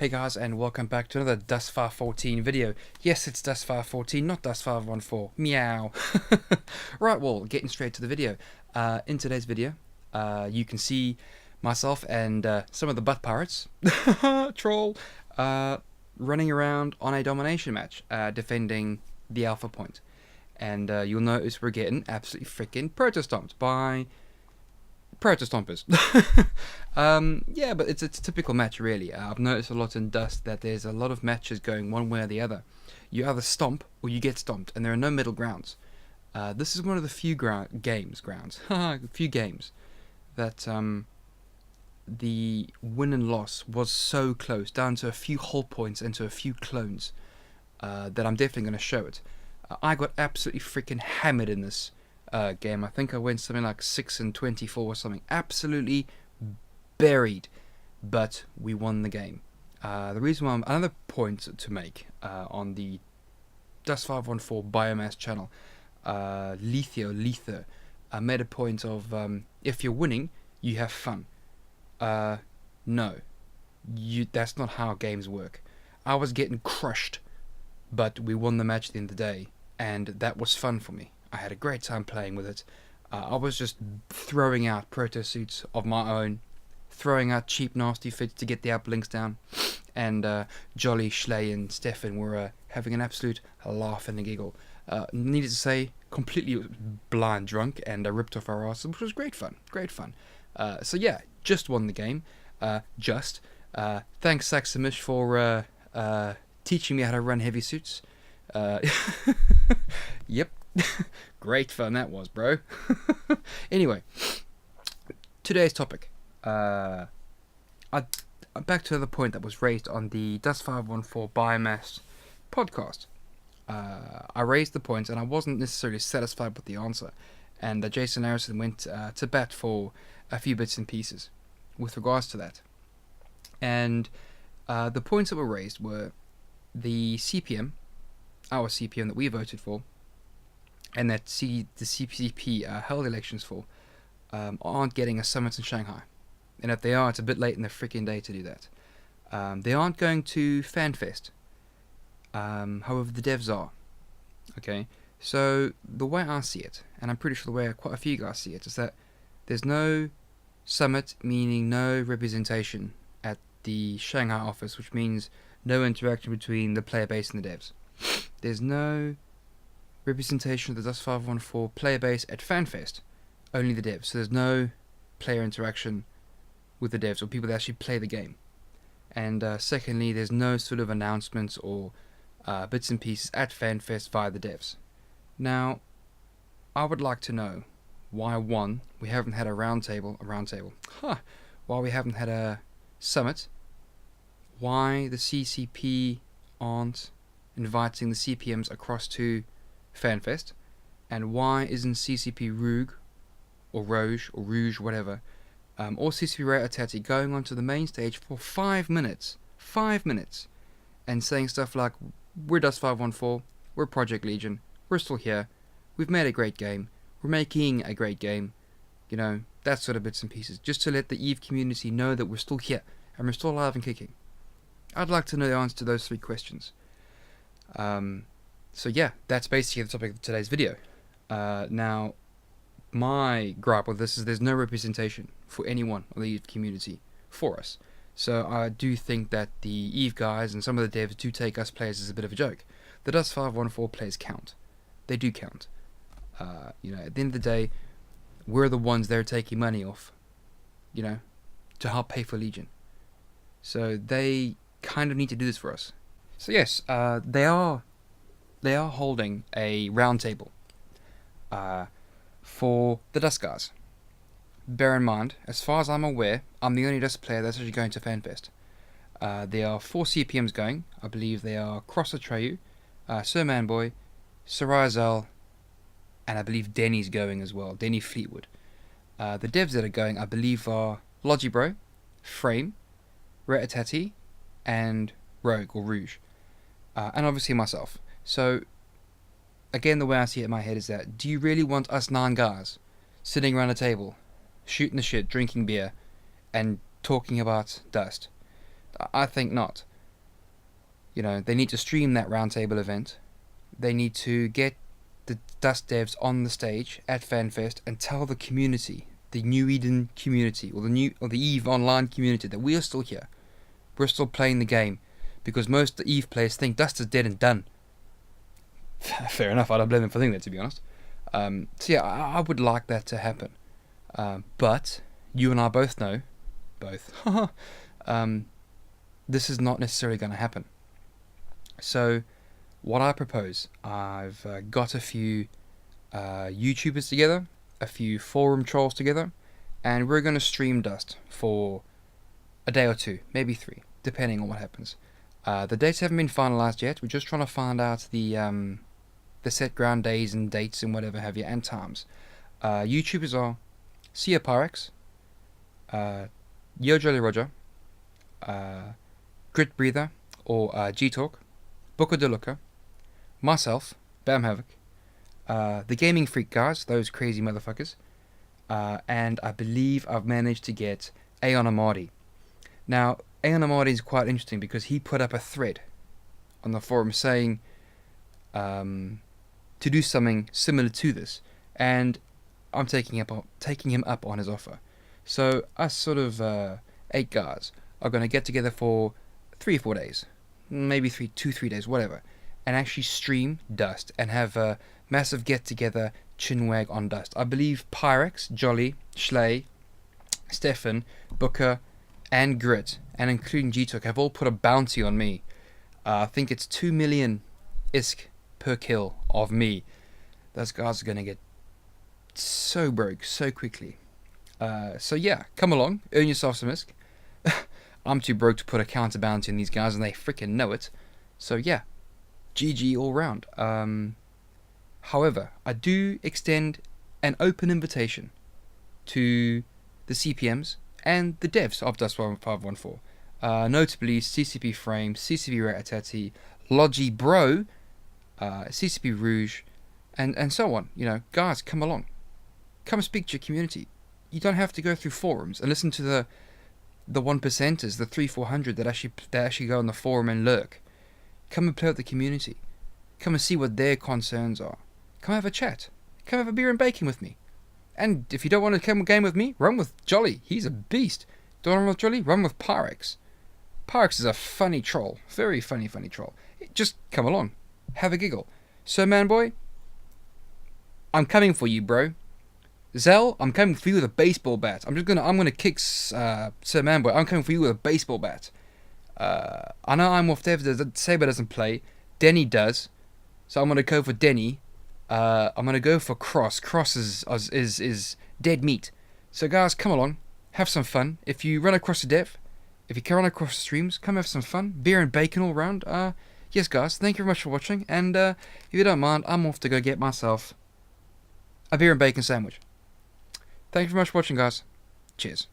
Hey guys, and welcome back to another Dustfire 14 video. Yes, it's Dustfire 14, not Dustfire 14. Meow. Right, well, getting straight to the video. In today's video, you can see myself and some of the butt pirates, troll, running around on a domination match, defending the alpha point. And you'll notice we're getting absolutely freaking proto-stomped by proto-stompers. Yeah, but it's a typical match, really. I've noticed a lot in Dust that there's a lot of matches going one way or the other. You either stomp or you get stomped, and there are no middle grounds. This is one of the few games that the win and loss was so close, down to a few whole points and to a few clones, that I'm definitely going to show it. I got absolutely freaking hammered in this game. I think I went something like 6-24 or something. Absolutely buried, but we won the game. The reason why another point to make on the Dust 514 Biomass channel, Lether, I made a point of if you're winning, you have fun. No, that's not how games work. I was getting crushed, but we won the match at the end of the day, and that was fun for me. I had a great time playing with it. I was just throwing out proto suits of my own, throwing out cheap nasty fits to get the uplinks down, and Jolly, Schley and Stefan were having an absolute laugh and a giggle. Needless to say, completely blind drunk and ripped off our asses, which was great fun. So yeah, just won the game. Thanks Saxamish for teaching me how to run heavy suits. Yep. Great fun that was, bro. Anyway, today's topic. Back to the point that was raised on the Dust 514 Biomass podcast. I raised the point and I wasn't necessarily satisfied with the answer, and Jason Harrison went to bat for a few bits and pieces with regards to that. And the points that were raised were the CPM, our CPM that we voted for, and that the CCP held elections for, aren't getting a summit in Shanghai. And if they are, it's a bit late in the freaking day to do that. They aren't going to Fanfest. However, the devs are. Okay? So, the way I see it, and I'm pretty sure the way quite a few guys see it, is that there's no summit, meaning no representation at the Shanghai office, which means no interaction between the player base and the devs. There's no representation of the Dust 514 player base at Fanfest, only the devs. So there's no player interaction with the devs or people that actually play the game. And secondly, there's no sort of announcements or bits and pieces at Fanfest via the devs. Now, I would like to know why, one, we haven't had a roundtable, why we haven't had a summit, why the CCP aren't inviting the CPMs across to Fanfest, and why isn't CCP Rouge, or Rouge, whatever, or CCP Rat-a-Tat going onto the main stage for 5 minutes, and saying stuff like, we're Dust 514, we're Project Legion, we're still here, we've made a great game, we're making a great game, you know, that sort of bits and pieces, just to let the EVE community know that we're still here, and we're still alive and kicking. I'd like to know the answer to those 3 questions. So yeah, that's basically the topic of today's video. Now, my gripe with this is there's no representation for anyone of the EVE community for us. So I do think that the EVE guys and some of the devs do take us players as a bit of a joke. The Dust 514 players count. They do count. You know, at the end of the day, we're the ones they're taking money off, you know, to help pay for Legion. So they kind of need to do this for us. So yes, they are holding a roundtable for the Dust guys. Bear in mind, as far as I'm aware, I'm the only Dust player that's actually going to Fanfest. There are 4 CPMs going. I believe they are Cross Atreyu, Sir Manboy, Sarazel, and I believe Denny's going as well, Denny Fleetwood. The devs that are going, I believe, are Logibro, Frame, Rat-a-Tat, and Rogue or Rouge. And obviously myself. So, again, the way I see it in my head is that, do you really want us 9 guys sitting around a table, shooting the shit, drinking beer, and talking about Dust? I think not. You know, they need to stream that roundtable event. They need to get the Dust devs on the stage at Fanfest and tell the community, the New Eden community, or the Eve Online community, that we are still here. We're still playing the game, because most of the Eve players think Dust is dead and done. Fair enough. I don't blame them for thinking that, to be honest. So yeah, I would like that to happen. But you and I both know, this is not necessarily going to happen. So what I propose, I've got a few YouTubers together, a few forum trolls together, and we're going to stream Dust for a day or two, maybe 3, depending on what happens. The dates haven't been finalized yet. We're just trying to find out the set ground days and dates and whatever have you, and times. YouTubers are Sia Pyrex, Yo Jolly Roger, Grit Breather, or G-Talk, Booker DeLuca, myself, Bam Havoc, the Gaming Freak guys, those crazy motherfuckers, and I believe I've managed to get Aeon Amadi. Now, Aeon Amadi is quite interesting because he put up a thread on the forum saying to do something similar to this, and I'm taking him up on his offer. So us sort of 8 guys are going to get together for 3 or 4 days, maybe 2-3 days, whatever, and actually stream Dust and have a massive get together chinwag on Dust. I believe Pyrex, Jolly, Schley, Stefan, Booker, and Grit, and including G-Talk, have all put a bounty on me. I think it's 2 million ISK per kill of me. Those guys are going to get so broke so quickly. So yeah, come along, earn yourself some ISK. I'm too broke to put a counter bounty on these guys, and they freaking know it. So yeah, GG all round. However, I do extend an open invitation to the CPMs and the devs of Dust 514. Notably CCP Frame, CCP Ratatati, Logi Bro, CCP Rouge, and so on. You know, guys, come along. Come speak to your community. You don't have to go through forums and listen to the 1%ers, the 300-400 that actually go on the forum and lurk. Come and play with the community. Come and see what their concerns are. Come have a chat. Come have a beer and bacon with me. And if you don't want to come game with me, run with Jolly. He's a beast. Don't run with Jolly? Run with Pyrex. Pyrex is a funny troll. Very funny troll. Just come along. Have a giggle. So, man boy, I'm coming for you, bro. Zell, I'm coming for you with a baseball bat. I'm gonna kick Sir Manboy. I'm coming for you with a baseball bat. I know I'm off Dev. Saber doesn't play. Denny does. So I'm gonna go for Denny. I'm gonna go for Cross. Cross is dead meat. So guys, come along, have some fun. If you run across a dev, if you can run across the streams, come have some fun. Beer and bacon all round. Yes, guys, thank you very much for watching. And if you don't mind, I'm off to go get myself a beer and bacon sandwich. Thank you very much for watching, guys. Cheers.